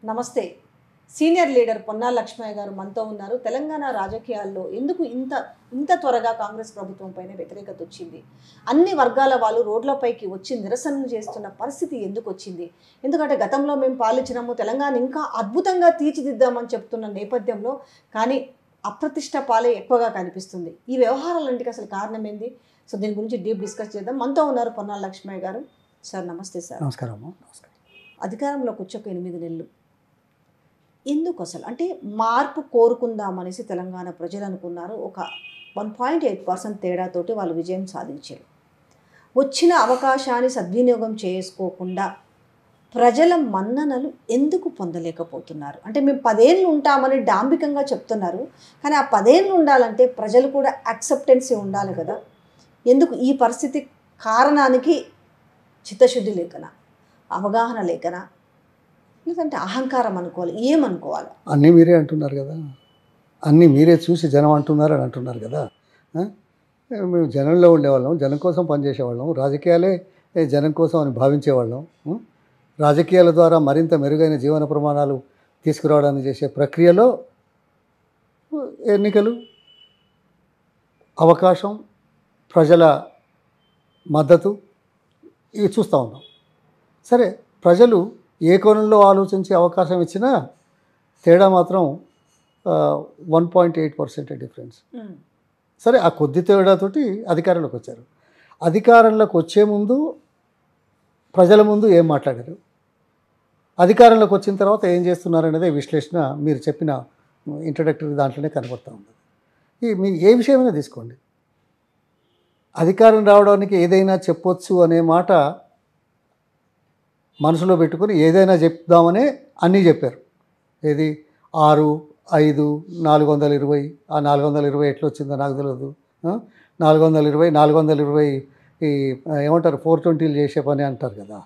నమస్తే. Senior leader Ponnala Lakshmaiah గారు మనతో ఉన్నారు. తెలంగాణ రాజకీయాల్లో ఎందుకు ఇంత త్వరగా కాంగ్రెస్ ప్రభుత్వం పైన వ్యతిరేకత వచ్చింది? అన్ని వర్గాల వాళ్ళు రోడ్లపైకి వచ్చి నిరసనలు చేస్తున్న పరిస్థితి ఎందుకు వచ్చింది? ఎందుకంటే గతంలో మేము పాలించినాము, తెలంగాణ ఇంకా అద్భుతంగా తీర్చిదిద్దామని చెప్తున్న నేపథ్యంలో కానీ అప్రతిష్ట పాలే ఎక్కువగా కనిపిస్తుంది. ఈ వ్యవహారాలంటికి అసలు కారణం ఏంది? సో దీని గురించి డీప్ డిస్కస్ చేద్దాం. మనతో ఉన్నారు పొన్నాల లక్ష్మయ్య గారు. సార్ నమస్తే. సార్ నమస్కారం. అధికారంలోకి వచ్చాక 8 నెలలు ఎందుకు అసలు అంటే మార్పు కోరుకుందామనేసి తెలంగాణ ప్రజలు అనుకున్నారు. ఒక 1.8% తేడాతోటి వాళ్ళు విజయం సాధించారు. వచ్చిన అవకాశాన్ని సద్వినియోగం చేసుకోకుండా ప్రజల మన్ననలు ఎందుకు పొందలేకపోతున్నారు? అంటే మేము 10 ఏళ్ళు ఉంటామని డాంబికంగా చెప్తున్నారు, కానీ ఆ 10 ఏళ్ళు ఉండాలంటే ప్రజలు కూడా యాక్సెప్టెన్సీ ఉండాలి కదా. ఎందుకు ఈ పరిస్థితి? కారణానికి చిత్తశుద్ధి లేకనా, అవగాహన లేకనా, లేదంటే అహంకారం అనుకోవాలి, ఏమనుకోవాలి? అన్నీ మీరే అంటున్నారు కదా, అన్నీ మీరే చూసి జనం అంటున్నారు అని అంటున్నారు కదా. మేము జనంలో ఉండేవాళ్ళం, జనం కోసం పనిచేసేవాళ్ళం, రాజకీయాలే జనం కోసం అని భావించేవాళ్ళం. రాజకీయాల ద్వారా మరింత మెరుగైన జీవన ప్రమాణాలు తీసుకురావడానికి చేసే ప్రక్రియలో ఎన్నికలు, అవకాశం, ప్రజల మద్దతు ఇవి చూస్తూ ఉన్నాం. సరే, ప్రజలు ఏ కోణంలో ఆలోచించి అవకాశం ఇచ్చినా తేడా మాత్రం 1.8% డిఫరెన్స్. సరే, ఆ కొద్ది తేడాతోటి అధికారంలోకి వచ్చారు. అధికారంలోకి వచ్చే ముందు ప్రజల ముందు ఏం మాట్లాడారు, అధికారంలోకి వచ్చిన తర్వాత ఏం చేస్తున్నారనేదే విశ్లేషణ మీరు చెప్పిన ఇంట్రడక్టరీ దాంట్లోనే కనబడుతూ ఉంది. మీ ఏ విషయమైనా తీసుకోండి, అధికారం రావడానికి ఏదైనా చెప్పొచ్చు అనే మాట మనసులో పెట్టుకొని ఏదైనా చెప్దామనే అన్నీ చెప్పారు. ఏది 6, 5, 420, ఆ 420 ఎట్లా వచ్చిందో నాకు తెలియదు. 420 ఈ ఏమంటారు 420 చేసే పని అంటారు కదా.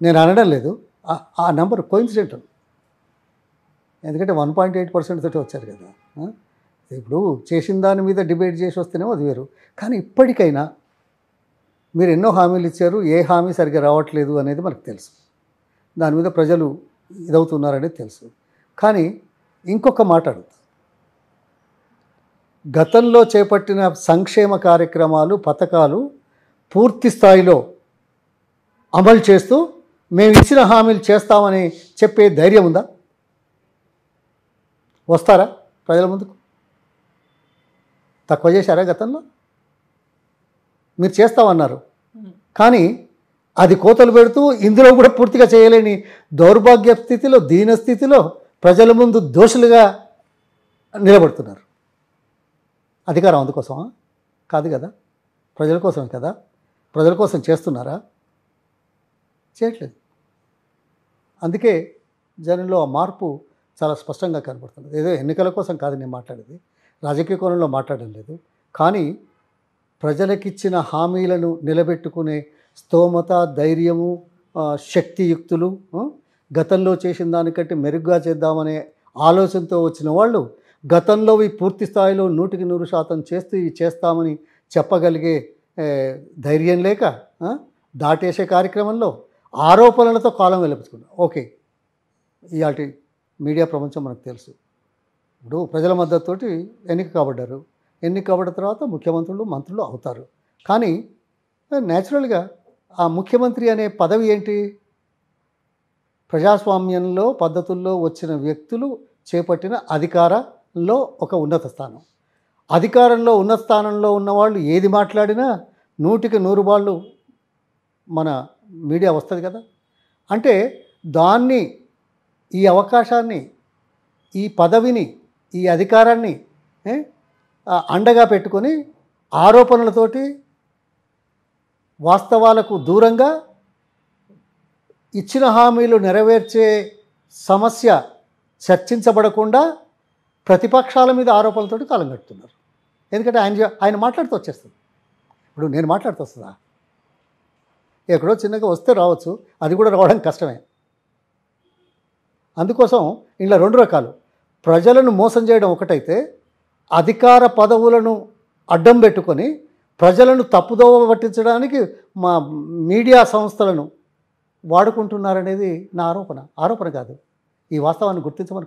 నేను అనడం లేదు, ఆ నెంబర్ కోయిన్సిడెంటల్, ఎందుకంటే 1.8% తోటి వచ్చారు కదా. ఇప్పుడు చేసిన దాని మీద డిబేట్ చేసి వస్తేనేమో అది వేరు. కానీ ఇప్పటికైనా మీరు ఎన్నో హామీలు ఇచ్చారు, ఏ హామీ సరిగ్గా రావట్లేదు అనేది మనకు తెలుసు, దాని మీద ప్రజలు ఇదవుతున్నారనేది తెలుసు. కానీ ఇంకొక మాట అడుగుతా, గతంలో చేపట్టిన సంక్షేమ కార్యక్రమాలు, పథకాలు పూర్తి స్థాయిలో అమలు చేస్తూ మేము ఇచ్చిన హామీలు చేస్తామని చెప్పే ధైర్యం ఉందా? వస్తారా ప్రజల ముందుకు? తక్కువ చేశారా గతంలో? మీరు చేస్తామన్నారు, కానీ అది కోతలు పెడుతూ ఇందులో కూడా పూర్తిగా చేయలేని దౌర్భాగ్య స్థితిలో, దీన స్థితిలో ప్రజల ముందు దోషులుగా నిలబడుతున్నారు. అధికారం అందుకోసమా? కాదు కదా, ప్రజల కోసమే కదా. ప్రజల కోసం చేస్తున్నారా? చేయట్లేదు. అందుకే జనంలో ఆ మార్పు చాలా స్పష్టంగా కనబడుతుంది. ఏదో ఎన్నికల కోసం కాదు నేను మాట్లాడేది, రాజకీయ కోణంలో మాట్లాడడం లేదు. కానీ ప్రజలకిచ్చిన హామీలను నిలబెట్టుకునే స్తోమత, ధైర్యము, శక్తియుక్తులు, గతంలో చేసిన దానికంటే మెరుగ్గా చేద్దామనే ఆలోచనతో వచ్చిన వాళ్ళు గతంలో పూర్తి స్థాయిలో 100% చేస్తూ ఇవి చేస్తామని చెప్పగలిగే ధైర్యం లేక దాటేసే కార్యక్రమంలో ఆరోపణలతో కాలం వెలిపించుకున్నాం. ఓకే, ఇలాంటి మీడియా ప్రపంచం మనకు తెలుసు. ఇప్పుడు ప్రజల మద్దతుతోటి ఎన్నిక కాబడ్డారు, ఎన్నిక కాబడ్డ తర్వాత ముఖ్యమంత్రులు, మంత్రులు అవుతారు. కానీ న్యాచురల్గా ఆ ముఖ్యమంత్రి అనే పదవి ఏంటి? ప్రజాస్వామ్యంలో పద్ధతుల్లో వచ్చిన వ్యక్తులు చేపట్టిన అధికారంలో ఒక ఉన్నత స్థానం. అధికారంలో ఉన్నత స్థానంలో ఉన్నవాళ్ళు ఏది మాట్లాడినా 100కి 100 వాళ్ళు మన మీడియా వస్తుంది కదా. అంటే దాన్ని, ఈ అవకాశాన్ని, ఈ పదవిని, ఈ అధికారాన్ని అండగా పెట్టుకొని ఆరోపణలతోటి వాస్తవాలకు దూరంగా ఇచ్చిన హామీలు నెరవేర్చే సమస్య చర్చించబడకుండా ప్రతిపక్షాల మీద ఆరోపణలతోటి కాలం గడుపుతున్నారు. ఎందుకంటే ఆయన మాట్లాడుతూ వచ్చేస్తుంది. ఇప్పుడు నేను మాట్లాడుతూ వస్తుందా? ఎక్కడో చిన్నగా వస్తే రావచ్చు, అది కూడా రావడం కష్టమే. అందుకోసం ఇలా 2 రకాలు, ప్రజలను మోసం చేయడం ఒకటైతే, అధికార పదవులను అడ్డం పెట్టుకొని ప్రజలను తప్పుదోవ పట్టించడానికి మా మీడియా సంస్థలను వాడుకుంటున్నారనేది నా ఆరోపణ కాదు. ఈ వాస్తవాన్ని గుర్తించమని కోరుతున్నాను.